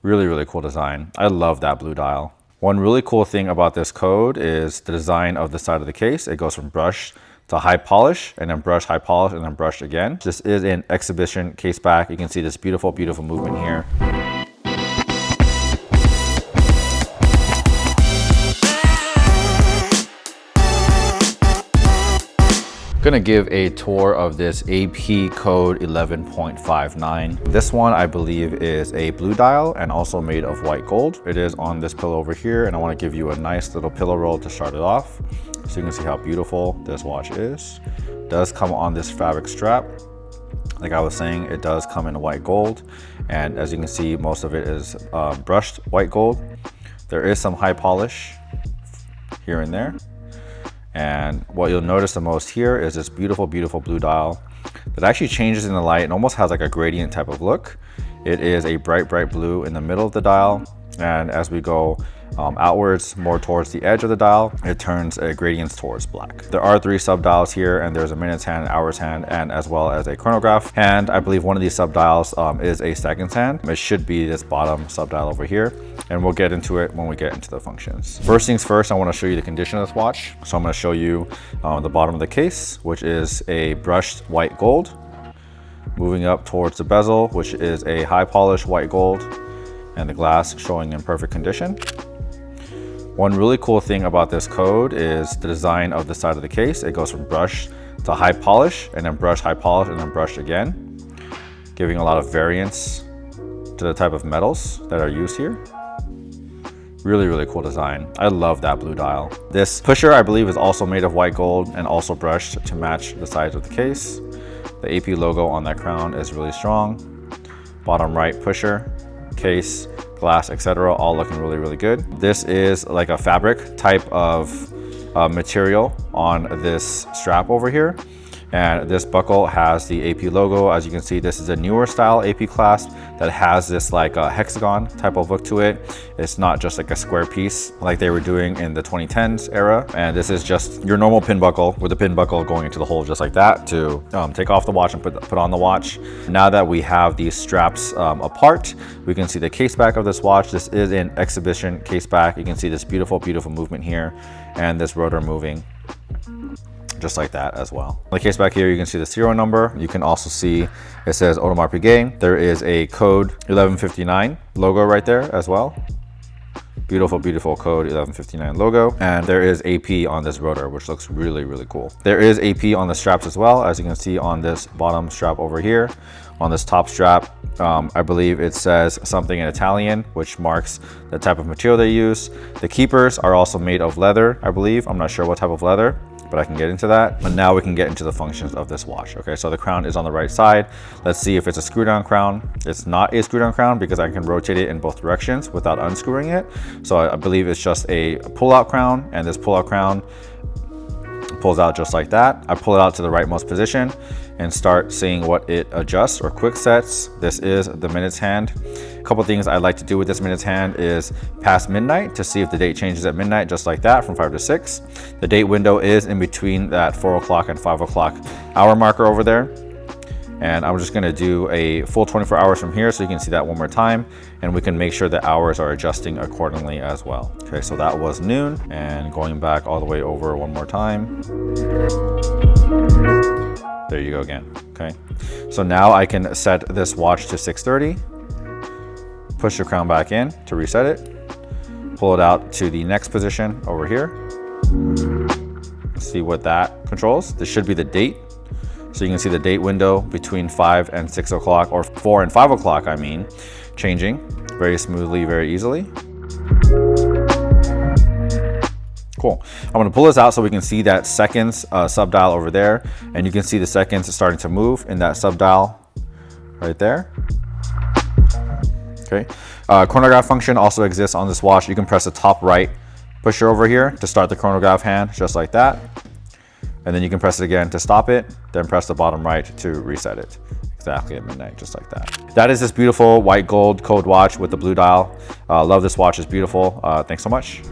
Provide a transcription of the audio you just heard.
Really, really cool design. I love that blue dial. One really cool thing about this code is the design of the side of the case. It goes from brush to high polish, and then brush, high polish, and then brush again. This is an exhibition case back. You can see this beautiful, beautiful movement here. Gonna give a tour of this AP Code 11.59. This one I believe is a blue dial and also made of white gold. It is on this pillow over here, and I want to give you a nice little pillow roll to start it off so you can see how beautiful this watch is. It does come on this fabric strap. Like I was saying, it does come in white gold, and as you can see, most of it is brushed white gold. There is some high polish here and there. And what you'll notice the most here is this beautiful, beautiful blue dial that actually changes in the light and almost has like a gradient type of look. It is a bright, bright blue in the middle of the dial. And as we go outwards, more towards the edge of the dial, it turns gradients towards black. There are 3 sub-dials here, and there's a minutes hand, hours hand, and as well as a chronograph. And I believe one of these sub-dials is a seconds hand. It should be this bottom sub-dial over here, and we'll get into it when we get into the functions. First things first, I want to show you the condition of this watch. So I'm going to show you the bottom of the case, which is a brushed white gold. Moving up towards the bezel, which is a high polish white gold, and the glass showing in perfect condition. One really cool thing about this code is the design of the side of the case. It goes from brush to high polish, and then brush, high polish, and then brush again, giving a lot of variance to the type of metals that are used here. Really, really cool design. I love that blue dial. This pusher, I believe, is also made of white gold and also brushed to match the size of the case. The AP logo on that crown is really strong. Bottom right pusher, case, glass, etc., all looking really, really good. This is like a fabric type of material on this strap over here. And this buckle has the AP logo. As you can see, this is a newer style AP clasp that has this like a hexagon type of look to it. It's not just like a square piece like they were doing in the 2010s era. And this is just your normal pin buckle with the pin buckle going into the hole just like that to take off the watch and put on the watch. Now that we have these straps apart, we can see the case back of this watch. This is an exhibition case back. You can see this beautiful, beautiful movement here and this rotor moving just like that as well. On the case back here, you can see the serial number. You can also see it says Audemars Piguet. There is a code 1159 logo right there as well. Beautiful, beautiful code 1159 logo. And there is AP on this rotor, which looks really, really cool. There is AP on the straps as well, as you can see on this bottom strap over here. On this top strap, I believe it says something in Italian, which marks the type of material they use. The keepers are also made of leather, I believe. I'm not sure what type of leather, but I can get into that. And now we can get into the functions of this watch. Okay, so the crown is on the right side. Let's see if it's a screw down crown. It's not a screw down crown because I can rotate it in both directions without unscrewing it. So I believe it's just a pull out crown, and this pull out crown pulls out just like that. I pull it out to the rightmost position and start seeing what it adjusts or quick sets. This is the minutes hand. A couple things I like to do with this minutes hand is past midnight to see if the date changes at midnight, just like that, from 5 to 6. The date window is in between that 4 o'clock and 5 o'clock hour marker over there. And I'm just gonna do a full 24 hours from here so you can see that one more time, and we can make sure the hours are adjusting accordingly as well. Okay, so that was noon, and going back all the way over one more time. There you go again, okay? So now I can set this watch to 6:30, push the crown back in to reset it, pull it out to the next position over here. Let's see what that controls. This should be the date. So you can see the date window between 5 and 6 o'clock, or 4 and 5 o'clock, I mean, changing very smoothly, very easily. Cool. I'm going to pull this out so we can see that seconds sub-dial over there, and you can see the seconds starting to move in that sub-dial right there. Okay. Chronograph function also exists on this watch. You can press the top right pusher over here to start the chronograph hand, just like that. And then you can press it again to stop it, then press the bottom right to reset it. Exactly at midnight, just like that. That is this beautiful white gold code watch with the blue dial. Love this watch, it's beautiful. Thanks so much.